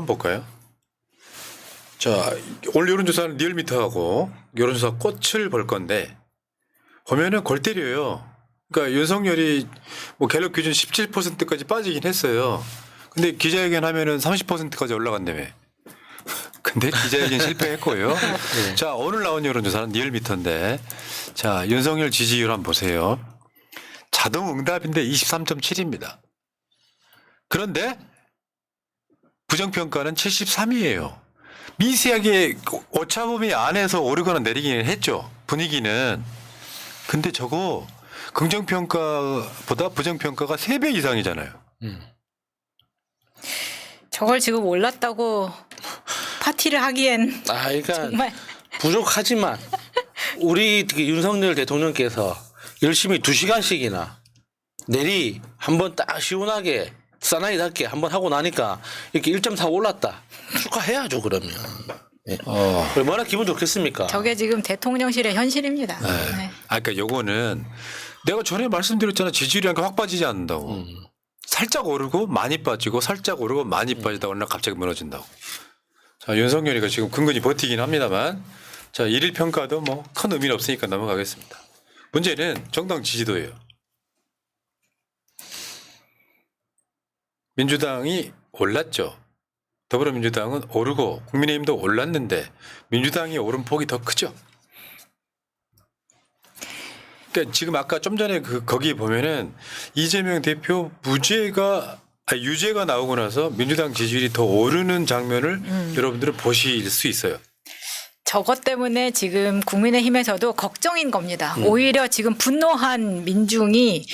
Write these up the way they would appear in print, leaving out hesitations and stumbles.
볼까요? 자, 오늘 여론조사는 리얼미터하고 여론조사 꽃을 볼 건데 보면은 골 때려요. 그러니까 윤석열이 뭐 갤럽 기준 17%까지 빠지긴 했어요. 근데 기자회견 하면은 30%까지 올라간다며. 근데 기자회견 실패했고요. 네. 자, 오늘 나온 여론조사는 리얼미터인데 자, 윤석열 지지율 한번 보세요. 자동응답인데 23.7입니다. 그런데 부정평가는 73이에요. 미세하게 오차범위 안에서 오르거나 내리기는 했죠. 분위기는. 근데 저거 긍정평가보다 부정평가가 3배 이상이잖아요. 저걸 지금 올랐다고 파티를 하기엔 그러니까 정말 부족하지만 우리 윤석열 대통령께서 열심히 2시간씩이나 내리 한번 딱 시원하게 사나이답게 한번 하고 나니까 이렇게 1.4 올랐다. 축하해야죠 그러면. 네. 얼마나 기분 좋겠습니까? 저게 지금 대통령실의 현실입니다. 네. 네. 그러니까 요거는 내가 전에 말씀드렸잖아. 지지율이 확 빠지지 않는다고. 살짝 오르고 많이 빠지고 살짝 오르고 많이 빠지다 오늘 갑자기 무너진다고. 자, 윤석열이가 지금 근근히 버티긴 합니다만 자, 일일 평가도 뭐 큰 의미는 없으니까 넘어가겠습니다. 문제는 정당 지지도예요. 민주당이 올랐죠. 더불어민주당은 오르고 국민의힘도 올랐는데 민주당이 오른 폭이 더 크죠. 그러니까 지금 아까 좀 전에 거기 보면은 이재명 대표 유죄가 나오고 나서 민주당 지지율이 더 오르는 장면을 여러분들은 보실 수 있어요. 저것 때문에 지금 국민의힘에서도 걱정인 겁니다. 오히려 지금 분노한 민중이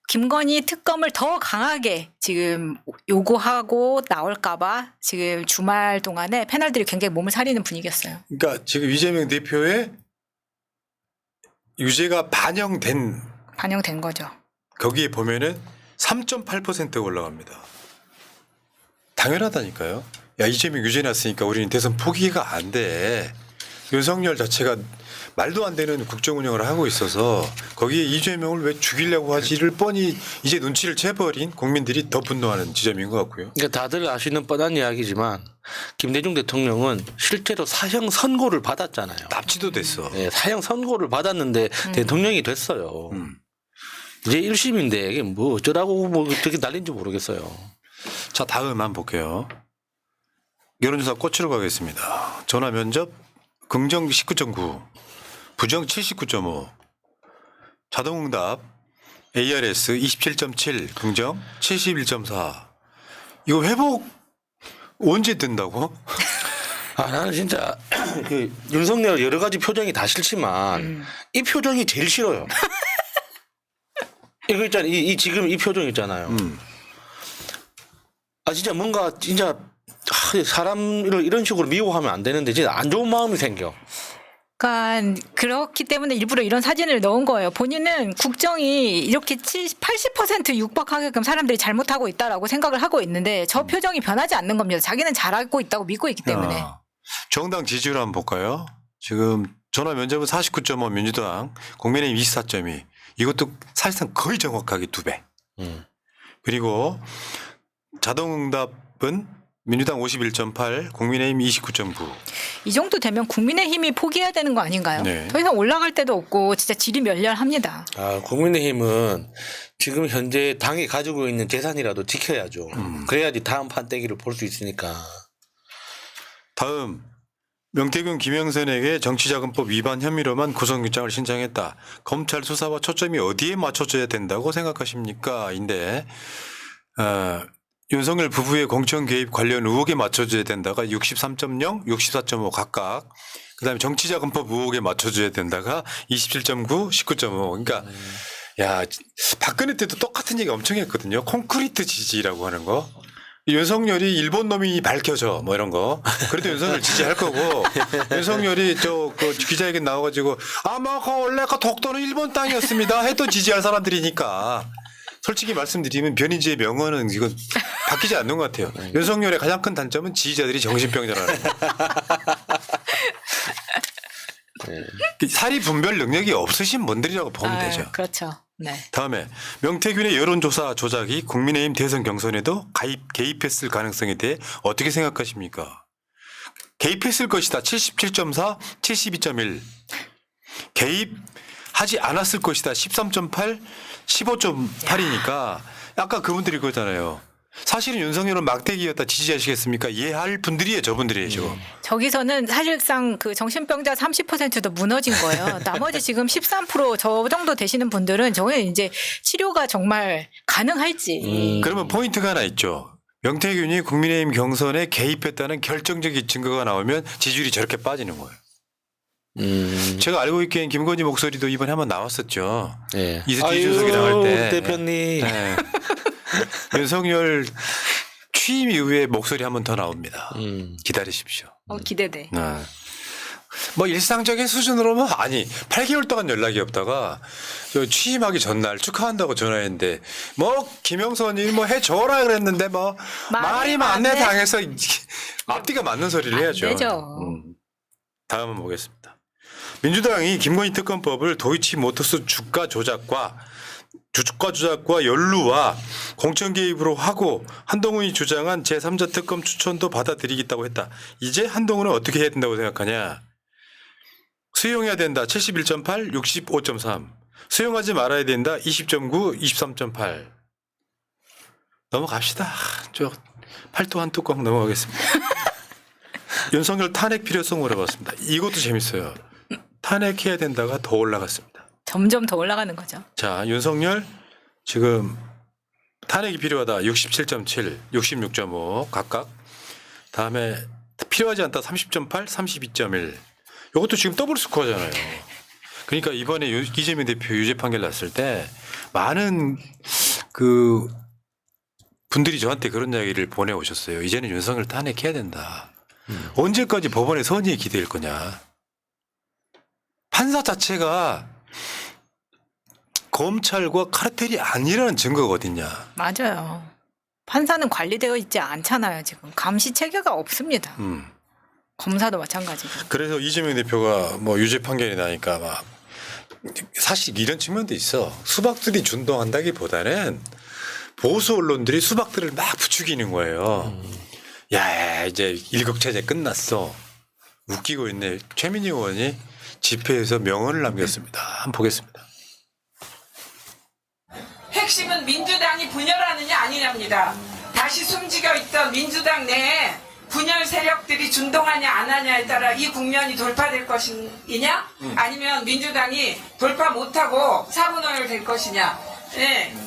김건희 특검을 더 강하게 지금 요구하고 나올까봐 지금 주말 동안에 패널들이 굉장히 몸을 사리는 분위기였어요. 그러니까 지금 이재명 대표의 유죄가 반영된 거죠. 거기에 보면은 3.8% 올라갑니다. 당연하다니까요. 야, 이재명 유죄 났으니까 우리는 대선 포기가 안 돼. 윤석열 자체가 말도 안 되는 국정 운영을 하고 있어서 거기에 이재명을 왜 죽이려고 하지를 뻔히 이제 눈치를 채버린 국민들이 더 분노하는 지점인 것 같고요. 그러니까 다들 아시는 뻔한 이야기지만 김대중 대통령은 실제로 사형 선고를 받았잖아요. 납치도 됐어. 네, 사형 선고를 받았는데 대통령이 됐어요. 이제 1심인데 이게 뭐 어쩌라고 뭐 어떻게 날린지 모르겠어요. 자, 다음 한번 볼게요. 여론조사 꽃으로 가겠습니다. 전화 면접 긍정 19.9, 부정 79.5, 자동응답 ARS 27.7, 긍정 71.4. 이거 회복 언제 된다고? 나는 진짜 그 윤석열 여러 가지 표정이 다 싫지만 이 표정이 제일 싫어요. 이거 있잖아요. 이 지금 이 표정 있잖아요. 진짜 뭔가 진짜 사람을 이런 식으로 미워하면 안 되는데 진짜 안 좋은 마음이 생겨. 그러니까 그렇기 때문에 일부러 이런 사진을 넣은 거예요. 본인은 국정이 이렇게 80% 육박하게끔 사람들이 잘못하고 있다라고 생각을 하고 있는데 저 표정이 변하지 않는 겁니다. 자기는 잘하고 있다고 믿고 있기 때문에. 정당 지지율 한번 볼까요? 지금 전화 면접은 49.5 민주당, 국민의힘 24.2. 이것도 사실상 거의 정확하게 2배. 그리고 자동응답은 민주당 51.8, 국민의힘 29.9. 이 정도 되면 국민의힘이 포기해야 되는 거 아닌가요? 네. 더 이상 올라갈 데도 없고 진짜 질이 멸렬합니다. 국민의힘은 지금 현재 당이 가지고 있는 재산이라도 지켜야죠. 그래야지 다음 판때기를 볼 수 있으니까. 다음 명태균 김영선에게 정치자금법 위반 혐의로만 구속영장을 신청했다. 검찰 수사와 초점이 어디에 맞춰져야 된다고 생각하십니까? 인데 윤석열 부부의 공천 개입 관련 의혹에 맞춰줘야 된다가 63.0, 64.5 각각. 그다음에 정치자금법 의혹에 맞춰줘야 된다가 27.9, 19.5. 그러니까 야, 박근혜 때도 똑같은 얘기 엄청 했거든요. 콘크리트 지지라고 하는 거. 윤석열이 일본 놈이 밝혀져 뭐 이런 거. 그래도 윤석열 지지할 거고 윤석열이 그 기자회견 나와가지고 아마 원래 독도는 일본 땅이었습니다 해도 지지할 사람들이니까. 솔직히 말씀드리면 변희재의 명언은 이건 바뀌지 않는 것 같아요. 윤석열의 가장 큰 단점은 지지자들이 정신병자라는 거. 사리 분별 능력이 없으신 분들이라고 보면 되죠. 그렇죠. 네. 다음에 명태균의 여론조사 조작이 국민의힘 대선 경선에도 개입했을 가능성에 대해 어떻게 생각하십니까? 개입했을 것이다. 77.4, 72.1. 개입하지 않았을 것이다. 13.8, 15.8이니까 아까 그분들이 그거잖아요. 사실은 윤석열은 막대기였다 지지하시겠습니까? 이해할 분들이에요. 저분들이죠. 저기서는 사실상 그 정신병자 30%도 무너진 거예요. 나머지 지금 13%저 정도 되시는 분들은 저는 이제 치료가 정말 가능할지. 그러면 포인트가 하나 있죠. 명태균이 국민의힘 경선에 개입했다는 결정적인 증거가 나오면 지지율이 저렇게 빠지는 거예요. 제가 알고 있기엔 김건희 목소리도 이번에 한번 나왔었죠. 예. 이준석이 나올 때. 대표님. 네. 윤석열 취임 이후에 목소리 한 번 더 나옵니다. 기다리십시오. 기대돼. 네. 뭐 일상적인 수준으로는 아니 8개월 동안 연락이 없다가 저 취임하기 전날 축하한다고 전화했는데 뭐 김영선이 뭐 해줘라 그랬는데 뭐 말이 많네 당해서 앞뒤가 맞는 소리를 해야죠. 되죠. 다음 한번 보겠습니다. 민주당이 김건희 특검법을 도이치모터스 주가 조작과 연루와 공천 개입으로 하고 한동훈이 주장한 제3자 특검 추천도 받아들이겠다고 했다. 이제 한동훈은 어떻게 해야 된다고 생각하냐? 수용해야 된다. 71.8, 65.3. 수용하지 말아야 된다. 20.9, 23.8. 넘어갑시다. 저 팔도 한 뚜껑 넘어가겠습니다. 윤석열 탄핵 필요성 물어봤습니다. 이것도 재밌어요. 탄핵해야 된다가 더 올라갔습니다. 점점 더 올라가는 거죠. 자, 윤석열 지금 탄핵이 필요하다 67.7, 66.5 각각. 다음에 필요하지 않다 30.8, 32.1. 이것도 지금 더블 스코어잖아요. 그러니까 이번에 이재명 대표 유죄 판결 났을 때 많은 그 분들이 저한테 그런 이야기를 보내오셨어요. 이제는 윤석열 탄핵해야 된다. 언제까지 법원의 선의에 기대할 거냐. 판사 자체가 검찰과 카르텔이 아니라는 증거가 어딨냐. 맞아요. 판사는 관리되어 있지 않잖아요. 지금 감시 체계가 없습니다. 검사도 마찬가지고. 그래서 이재명 대표가 뭐 유죄 판결이 나니까 막 사실 이런 측면도 있어. 수박들이 준동한다기보다는 보수 언론들이 수박들을 막 부추기는 거예요. 야, 이제 일국체제 끝났어. 웃기고 있네. 최민희 의원이 집회에서 명언을 남겼습니다. 한번 보겠습니다. 핵심은 민주당이 분열하느냐 아니냐입니다. 다시 숨지겨 있던 민주당 내에 분열 세력들이 준동하냐 안 하냐에 따라 이 국면이 돌파될 것이냐 아니면 민주당이 돌파 못하고 사분할 될 것이냐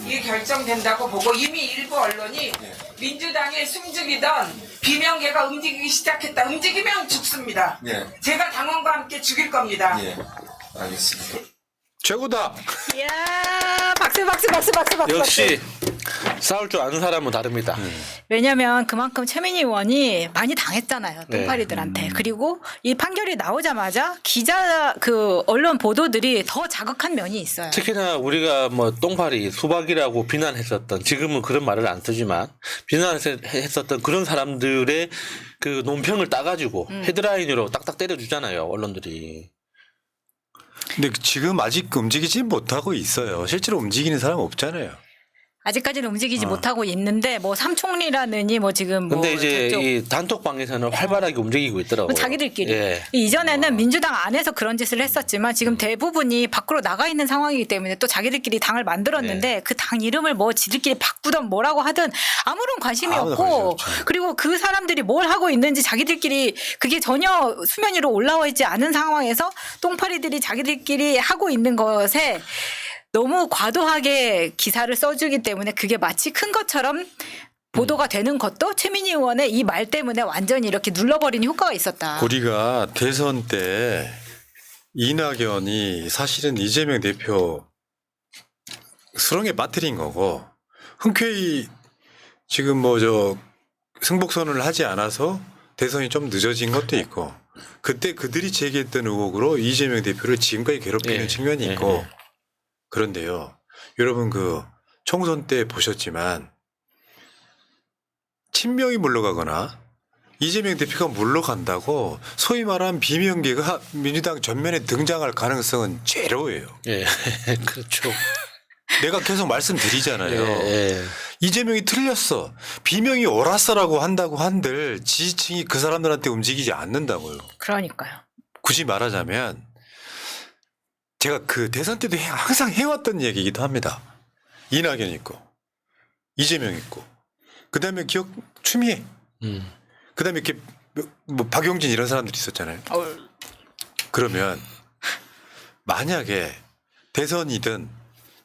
이게 결정된다고 보고 이미 일부 언론이 민주당의 숨죽이던 비명계가 움직이기 시작했다. 움직이면 죽습니다. 제가 당원과 함께 죽일 겁니다. 알겠습니다. 최고다. 이야, 박수. 역시 싸울 줄 아는 사람은 다릅니다. 왜냐면 그만큼 최민희 의원이 많이 당했잖아요. 네. 똥파리들한테. 그리고 이 판결이 나오자마자 언론 보도들이 더 자극한 면이 있어요. 특히나 우리가 뭐 똥파리, 수박이라고 비난했었던 지금은 그런 말을 안 쓰지만 비난했었던 그런 사람들의 그 논평을 따가지고 헤드라인으로 딱딱 때려주잖아요. 언론들이. 근데 지금 아직 움직이지 못하고 있어요. 실제로 움직이는 사람 없잖아요. 아직까지는 움직이지 못하고 있는데 뭐 삼총리라느니 뭐 지금 뭐 근데 이제 저쪽 이 단톡방에서는 활발하게 움직이고 있더라고요. 자기들끼리. 예. 이전에는 민주당 안에서 그런 짓을 했었지만 지금 대부분이 밖으로 나가 있는 상황이기 때문에 또 자기들끼리 당을 만들었는데 그 당 이름을 뭐 지들끼리 바꾸든 뭐라고 하든 아무런 관심이 아무런 없고 관심이 없죠. 그리고 그 사람들이 뭘 하고 있는지 자기들끼리 그게 전혀 수면 위로 올라와 있지 않은 상황에서 똥파리들이 자기들끼리 하고 있는 것에 너무 과도하게 기사를 써주기 때문에 그게 마치 큰 것처럼 보도가 되는 것도 최민희 의원의 이 말 때문에 완전히 이렇게 눌러버리는 효과가 있었다. 우리가 대선 때 이낙연이 사실은 이재명 대표 수렁에 빠뜨린 거고 흔쾌히 지금 뭐 저 승복선언을 하지 않아서 대선이 좀 늦어진 것도 있고 그때 그들이 제기했던 의혹으로 이재명 대표를 지금까지 괴롭히는 예. 측면이 있고 그런데요. 여러분 그 총선 때 보셨지만 친명이 물러가거나 이재명 대표가 물러간다고 소위 말하는 비명계가 민주당 전면에 등장할 가능성은 제로예요. 예, 그렇죠. 내가 계속 말씀드리잖아요. 예. 이재명이 틀렸어. 비명이 옳았어라고 한다고 한들 지지층이 그 사람들한테 움직이지 않는다고요. 그러니까요. 굳이 말하자면 제가 그 대선 때도 항상 해왔던 얘기이기도 합니다. 이낙연 있고 이재명 있고 그다음에 추미애 그다음에 이렇게 뭐 박용진 이런 사람들이 있었잖아요. 그러면 만약에 대선이든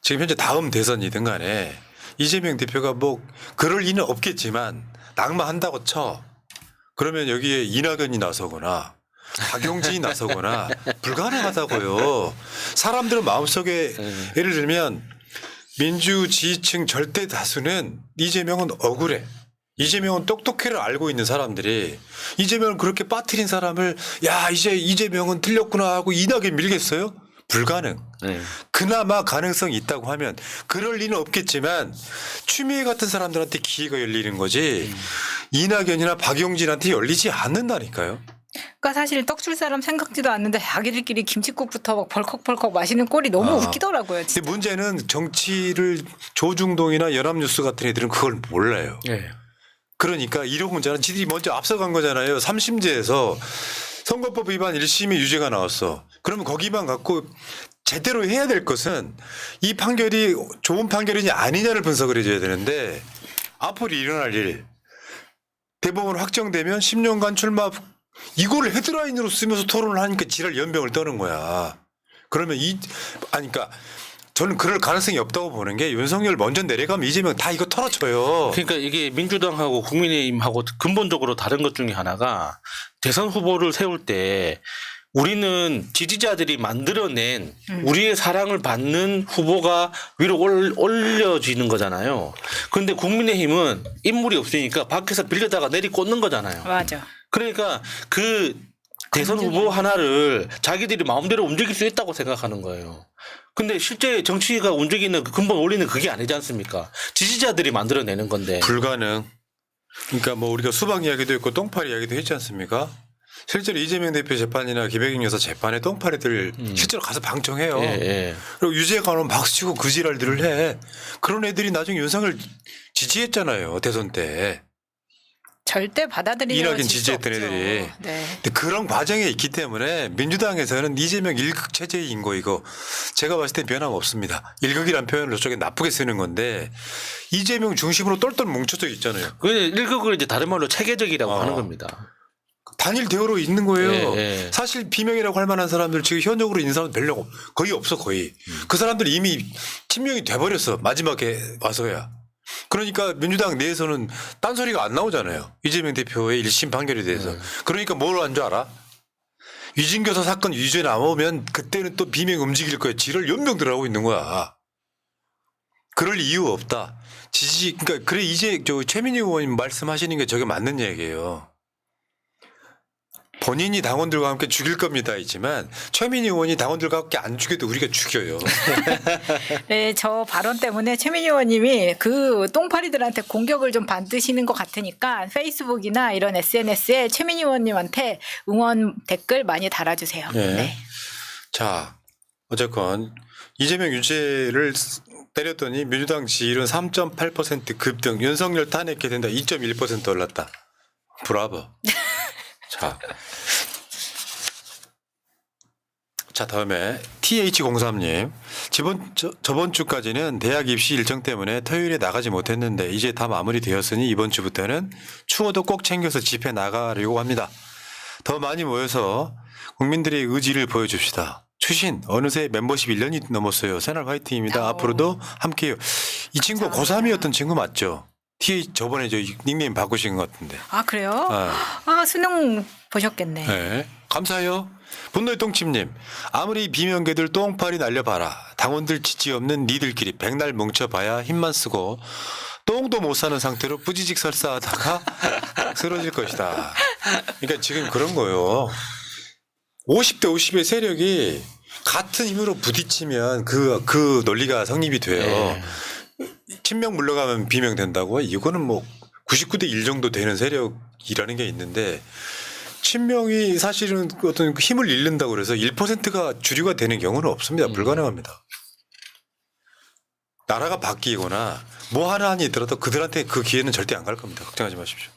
지금 현재 다음 대선이든 간에 이재명 대표가 뭐 그럴 리는 없겠지만 낙마한다고 쳐. 그러면 여기에 이낙연이 나서거나 박용진이 나서거나 불가능하다고요. 사람들은 마음속에 예를 들면 민주 지지층 절대 다수는 이재명은 억울해. 이재명은 똑똑해를 알고 있는 사람들이 이재명을 그렇게 빠뜨린 사람을 야 이제 이재명은 틀렸구나 하고 이낙연 밀겠어요? 불가능. 네. 그나마 가능성이 있다고 하면 그럴 리는 없겠지만 추미애 같은 사람들한테 기회가 열리는 거지 이낙연이나 박용진한테 열리지 않는다니까요. 그러니까 사실 떡 줄 사람 생각지도 않는데 자기들끼리 김칫국부터 막 벌컥벌컥 마시는 꼴이 너무 웃기더라고요. 진짜. 근데 문제는 정치를 조중동이나 연합뉴스 같은 애들은 그걸 몰라요. 예. 그러니까 이런 문제는 지들이 먼저 앞서간 거잖아요. 3심제에서 선거법 위반 1심의 유죄가 나왔어. 그러면 거기만 갖고 제대로 해야 될 것은 이 판결이 좋은 판결이냐 아니냐를 분석을 해줘야 되는데 앞으로 일어날 일 대법원 확정되면 10년간 출마 이거를 헤드라인으로 쓰면서 토론을 하니까 지랄 연병을 떠는 거야. 그러면 그러니까 저는 그럴 가능성이 없다고 보는 게 윤석열 먼저 내려가면 이재명 다 이거 털어쳐요. 그러니까 이게 민주당하고 국민의힘하고 근본적으로 다른 것 중에 하나가 대선 후보를 세울 때 우리는 지지자들이 만들어낸 우리의 사랑을 받는 후보가 위로 올려지는 거잖아요. 그런데 국민의힘은 인물이 없으니까 밖에서 빌려다가 내리꽂는 거잖아요. 맞아. 그러니까 그 대선 후보 하나를 자기들이 마음대로 움직일 수 있다고 생각하는 거예요. 근데 실제 정치가 움직이는 그 근본 원리는 그게 아니지 않습니까? 지지자들이 만들어내는 건데. 불가능. 그러니까 뭐 우리가 수박 이야기도 했고 똥파리 이야기도 했지 않습니까? 실제로 이재명 대표 재판이나 김혜경 여사 재판에 똥파리들 실제로 가서 방청해요. 예, 예. 그리고 유죄가 나오면 박수치고 그 지랄들을 해. 그런 애들이 나중에 윤석열 지지했잖아요. 대선 때. 절대 받아들이지 이낙연 지지했던 애들이. 네. 근데 그런 과정에 있기 때문에 민주당에서는 이재명 일극 체제인 거 이거 제가 봤을 때 변화가 없습니다. 일극이란 표현을 저쪽에 나쁘게 쓰는 건데 이재명 중심으로 똘똘 뭉쳐져 있잖아요. 그 일극을 이제 다른 말로 체계적이라고 하는 겁니다. 단일 대우로 있는 거예요. 예, 예. 사실 비명이라고 할 만한 사람들 지금 현역으로 있는 사람은 별로 거의 없어 거의. 그 사람들 이미 팀명이 돼버렸어. 마지막에 와서야. 그러니까 민주당 내에서는 딴소리가 안 나오잖아요. 이재명 대표의 1심 판결에 대해서. 그러니까 뭘 한 줄 알아? 유진교사 사건 유죄 나오면 그때는 또 비명 움직일 거야. 지를 연병들 하고 있는 거야. 그럴 이유 없다. 그러니까 그래 이제 최민희 의원님 말씀하시는 게 저게 맞는 얘기예요. 본인이 당원들과 함께 죽일 겁니다. 있지만 최민희 의원이 당원들과 함께 안 죽여도 우리가 죽여요. 네, 저 발언 때문에 최민희 의원님이 그 똥파리들한테 공격을 좀 받으시는 것 같으니까 페이스북이나 이런 SNS에 최민희 의원님한테 응원 댓글 많이 달아주세요. 네. 네. 자, 어쨌건 이재명 유죄를 때렸더니 민주당 지지율은 3.8% 급등, 윤석열 탄핵해 된다 2.1% 올랐다. 브라보. 자 다음에 TH03님 저번 주까지는 대학 입시 일정 때문에 토요일에 나가지 못했는데 이제 다 마무리되었으니 이번 주부터는 추워도 꼭 챙겨서 집회 나가려고 합니다. 더 많이 모여서 국민들의 의지를 보여줍시다. 추신 어느새 멤버십 1년이 넘었어요. 새날 화이팅입니다. 앞으로도 함께해요. 이 친구가 고3이었던 친구 맞죠? 저번에 저 닉네임 바꾸신 것 같은데. 아 그래요? 아. 아 수능 보셨겠네. 네. 감사해요. 분노의 똥침님. 아무리 비명계들 똥파리 날려봐라. 당원들 지지 없는 니들끼리 백날 뭉쳐봐야 힘만 쓰고 똥도 못 사는 상태로 뿌지직 설사하다가 쓰러질 것이다. 그러니까 지금 그런 거예요. 50대 50의 세력이 같은 힘으로 부딪히면 그 논리가 성립이 돼요. 네. 친명 물러가면 비명 된다고? 이거는 뭐 99대 1 정도 되는 세력이라는 게 있는데 친명이 사실은 어떤 힘을 잃는다고 그래서 1%가 주류가 되는 경우는 없습니다. 불가능합니다. 나라가 바뀌거나 뭐 하나 한이 있더라도 그들한테 그 기회는 절대 안 갈 겁니다. 걱정하지 마십시오.